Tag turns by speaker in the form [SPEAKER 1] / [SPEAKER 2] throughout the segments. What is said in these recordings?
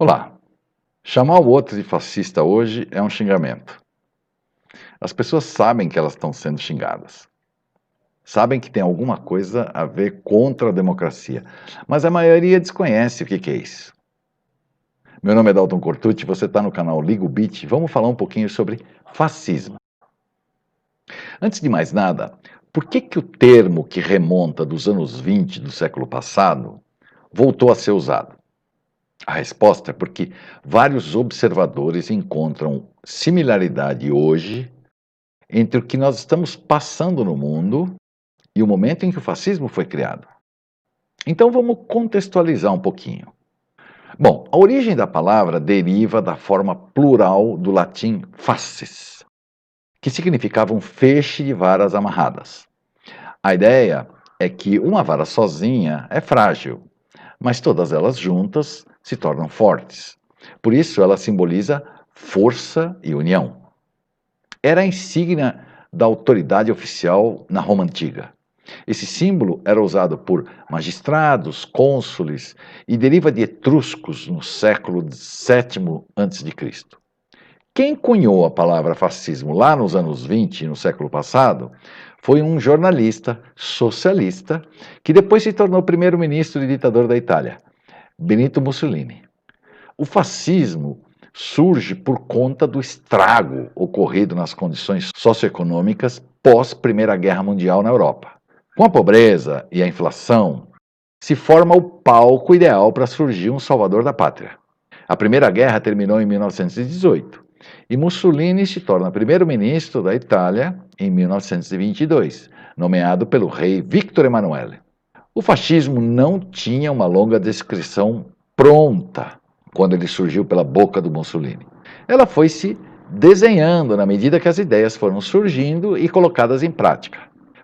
[SPEAKER 1] Olá! Chamar o outro de fascista hoje é um xingamento. As pessoas sabem que elas estão sendo xingadas. Sabem que tem alguma coisa a ver contra a democracia. Mas a maioria desconhece o que é isso. Meu nome é Dalton Cortucci, você está no canal Liga o Beat. Vamos falar um pouquinho sobre fascismo. Antes de mais nada, por que o termo que remonta dos anos 20 do século passado voltou a ser usado? A resposta é porque vários observadores encontram similaridade hoje entre o que nós estamos passando no mundo e o momento em que o fascismo foi criado. Então vamos contextualizar um pouquinho. Bom, a origem da palavra deriva da forma plural do latim fasces, que significava um feixe de varas amarradas. A ideia é que uma vara sozinha é frágil, mas todas elas juntas se tornam fortes. Por isso, ela simboliza força e união. Era a insígnia da autoridade oficial na Roma Antiga. Esse símbolo era usado por magistrados, cônsules e deriva de etruscos no século VII a.C. Quem cunhou a palavra fascismo lá nos anos 20, no século passado, foi um jornalista socialista que depois se tornou primeiro-ministro e ditador da Itália, Benito Mussolini. O fascismo surge por conta do estrago ocorrido nas condições socioeconômicas pós-Primeira Guerra Mundial na Europa. Com a pobreza e a inflação, se forma o palco ideal para surgir um salvador da pátria. A Primeira Guerra terminou em 1918 e Mussolini se torna primeiro-ministro da Itália em 1922, nomeado pelo rei Victor Emanuele. O fascismo não tinha uma longa descrição pronta quando ele surgiu pela boca do Mussolini. Ela foi se desenhando na medida que as ideias foram surgindo e colocadas em prática.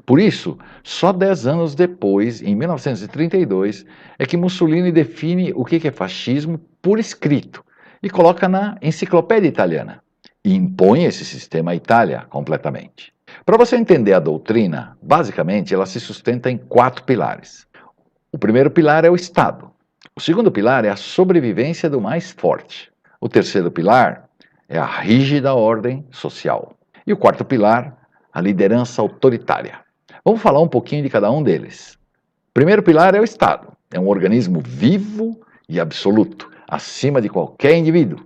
[SPEAKER 1] Por isso, só 10 anos depois, em 1932, é que Mussolini define o que é fascismo por escrito e coloca na Enciclopédia Italiana e impõe esse sistema à Itália completamente. Para você entender a doutrina, basicamente ela se sustenta em 4 pilares. O primeiro pilar é o Estado. O segundo pilar é a sobrevivência do mais forte. O terceiro pilar é a rígida ordem social. E o quarto pilar, a liderança autoritária. Vamos falar um pouquinho de cada um deles. O primeiro pilar é o Estado. É um organismo vivo e absoluto, acima de qualquer indivíduo.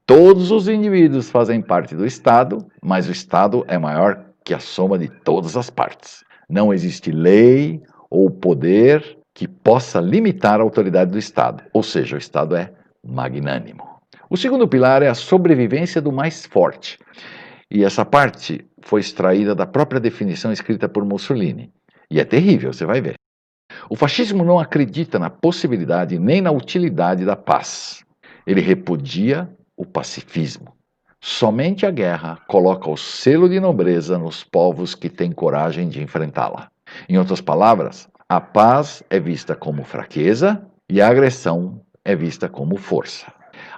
[SPEAKER 1] Todos os indivíduos fazem parte do Estado, mas o Estado é maior que a soma de todas as partes. Não existe lei ou poder que possa limitar a autoridade do Estado, ou seja, o Estado é magnânimo. O segundo pilar é a sobrevivência do mais forte, e essa parte foi extraída da própria definição escrita por Mussolini, e é terrível, você vai ver. O fascismo não acredita na possibilidade nem na utilidade da paz. Ele repudia o pacifismo. Somente a guerra coloca o selo de nobreza nos povos que têm coragem de enfrentá-la. Em outras palavras, a paz é vista como fraqueza e a agressão é vista como força.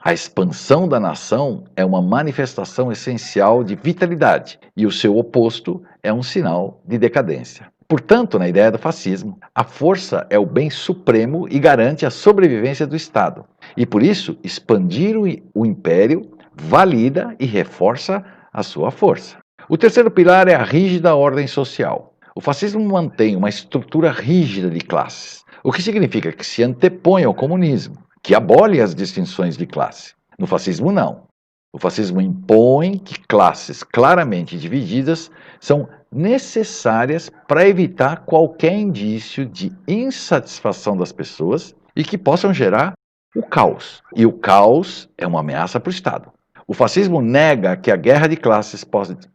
[SPEAKER 1] A expansão da nação é uma manifestação essencial de vitalidade e o seu oposto é um sinal de decadência. Portanto, na ideia do fascismo, a força é o bem supremo e garante a sobrevivência do Estado. E por isso, expandir o império valida e reforça a sua força. O terceiro pilar é a rígida ordem social. O fascismo mantém uma estrutura rígida de classes, o que significa que se antepõe ao comunismo, que abole as distinções de classe. No fascismo, não. O fascismo impõe que classes claramente divididas são necessárias para evitar qualquer indício de insatisfação das pessoas e que possam gerar o caos. E o caos é uma ameaça para o Estado. O fascismo nega que a guerra de classes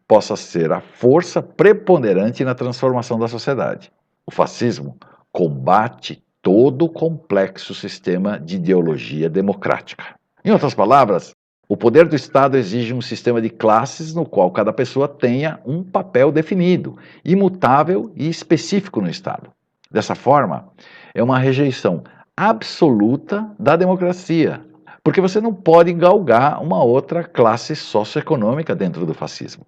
[SPEAKER 1] possa ser a força preponderante na transformação da sociedade. O fascismo combate todo o complexo sistema de ideologia democrática. Em outras palavras, o poder do Estado exige um sistema de classes no qual cada pessoa tenha um papel definido, imutável e específico no Estado. Dessa forma, é uma rejeição absoluta da democracia, porque você não pode galgar uma outra classe socioeconômica dentro do fascismo.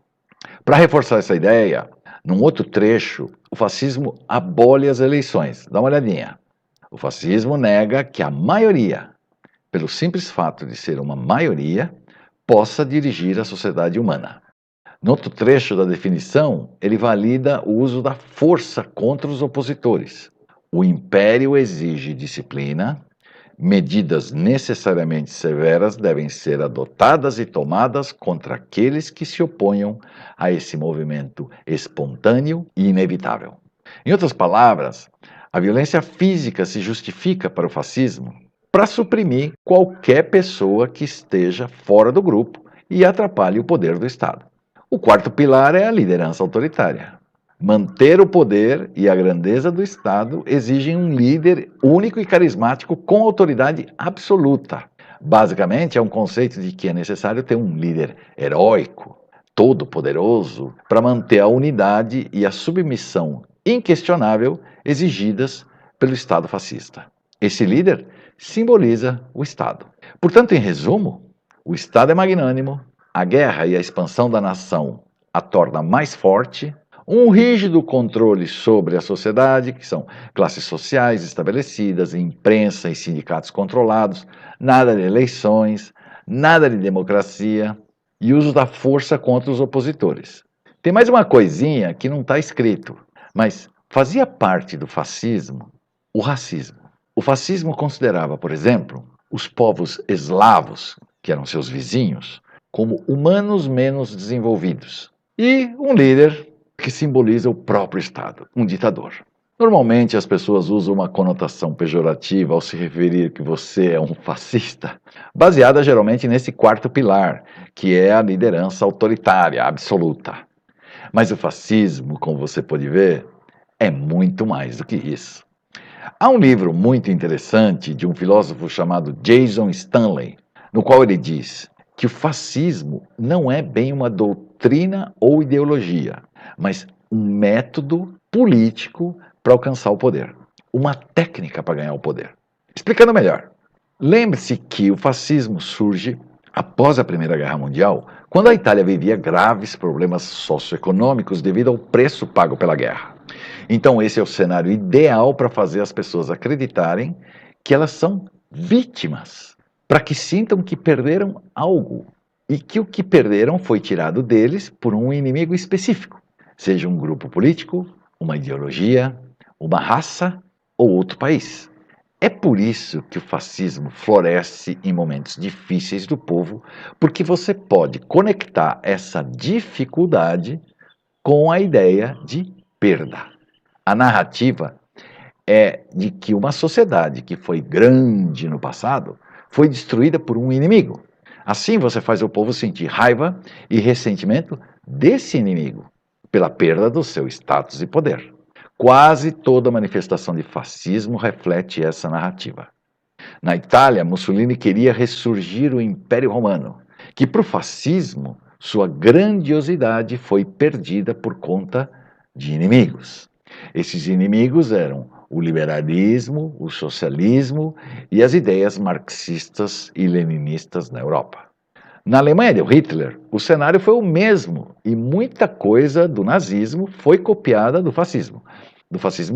[SPEAKER 1] Para reforçar essa ideia, num outro trecho, o fascismo abole as eleições. Dá uma olhadinha. O fascismo nega que a maioria pelo simples fato de ser uma maioria, possa dirigir a sociedade humana. No outro trecho da definição, ele valida o uso da força contra os opositores. O império exige disciplina, medidas necessariamente severas devem ser adotadas e tomadas contra aqueles que se oponham a esse movimento espontâneo e inevitável. Em outras palavras, a violência física se justifica para o fascismo para suprimir qualquer pessoa que esteja fora do grupo e atrapalhe o poder do Estado. O quarto pilar é a liderança autoritária. Manter o poder e a grandeza do Estado exigem um líder único e carismático com autoridade absoluta. Basicamente, é um conceito de que é necessário ter um líder heróico, todo-poderoso, para manter a unidade e a submissão inquestionável exigidas pelo Estado fascista. Esse líder simboliza o Estado. Portanto, em resumo, o Estado é magnânimo, a guerra e a expansão da nação a torna mais forte, um rígido controle sobre a sociedade, que são classes sociais estabelecidas, imprensa e sindicatos controlados, nada de eleições, nada de democracia e uso da força contra os opositores. Tem mais uma coisinha que não está escrito, mas fazia parte do fascismo o racismo. O fascismo considerava, por exemplo, os povos eslavos, que eram seus vizinhos, como humanos menos desenvolvidos, e um líder que simboliza o próprio Estado, um ditador. Normalmente as pessoas usam uma conotação pejorativa ao se referir que você é um fascista, baseada geralmente nesse quarto pilar, que é a liderança autoritária, absoluta. Mas o fascismo, como você pode ver, é muito mais do que isso. Há um livro muito interessante de um filósofo chamado Jason Stanley, no qual ele diz que o fascismo não é bem uma doutrina ou ideologia, mas um método político para alcançar o poder, uma técnica para ganhar o poder. Explicando melhor, lembre-se que o fascismo surge após a Primeira Guerra Mundial, quando a Itália vivia graves problemas socioeconômicos devido ao preço pago pela guerra. Então, esse é o cenário ideal para fazer as pessoas acreditarem que elas são vítimas, para que sintam que perderam algo e que o que perderam foi tirado deles por um inimigo específico, seja um grupo político, uma ideologia, uma raça ou outro país. É por isso que o fascismo floresce em momentos difíceis do povo, porque você pode conectar essa dificuldade com a ideia de perda. A narrativa é de que uma sociedade que foi grande no passado foi destruída por um inimigo. Assim você faz o povo sentir raiva e ressentimento desse inimigo, pela perda do seu status e poder. Quase toda manifestação de fascismo reflete essa narrativa. Na Itália, Mussolini queria ressurgir o Império Romano, que para o fascismo, sua grandiosidade foi perdida por conta de inimigos. Esses inimigos eram o liberalismo, o socialismo e as ideias marxistas e leninistas na Europa. Na Alemanha de Hitler, o cenário foi o mesmo e muita coisa do nazismo foi copiada do fascismo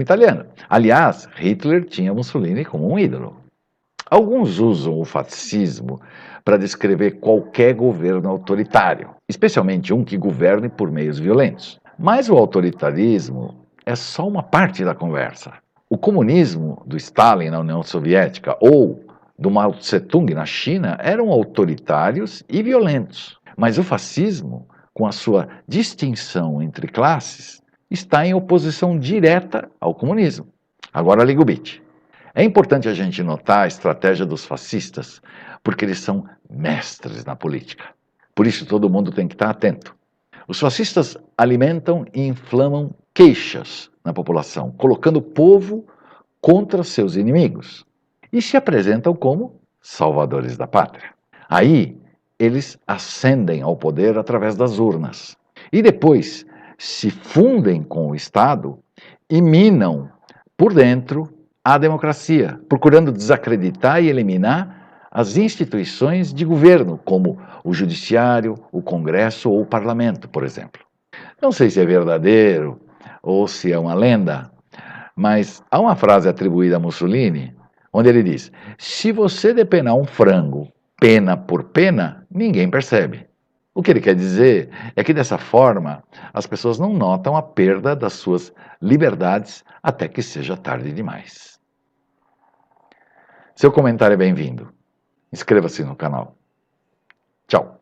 [SPEAKER 1] italiano. Aliás, Hitler tinha Mussolini como um ídolo. Alguns usam o fascismo para descrever qualquer governo autoritário, especialmente um que governe por meios violentos. Mas o autoritarismo é só uma parte da conversa. O comunismo do Stalin na União Soviética ou do Mao Tse-tung na China eram autoritários e violentos. Mas o fascismo, com a sua distinção entre classes, está em oposição direta ao comunismo. Agora liga o beat. É importante a gente notar a estratégia dos fascistas, porque eles são mestres na política. Por isso todo mundo tem que estar atento. Os fascistas alimentam e inflamam queixas na população, colocando o povo contra seus inimigos. E se apresentam como salvadores da pátria. Aí, eles ascendem ao poder através das urnas. E depois se fundem com o Estado e minam por dentro a democracia, procurando desacreditar e eliminar as instituições de governo, como o judiciário, o Congresso ou o Parlamento, por exemplo. Não sei se é verdadeiro ou se é uma lenda, mas há uma frase atribuída a Mussolini, onde ele diz: se você depenar um frango pena por pena, ninguém percebe. O que ele quer dizer é que dessa forma as pessoas não notam a perda das suas liberdades até que seja tarde demais. Seu comentário é bem-vindo. Inscreva-se no canal. Tchau.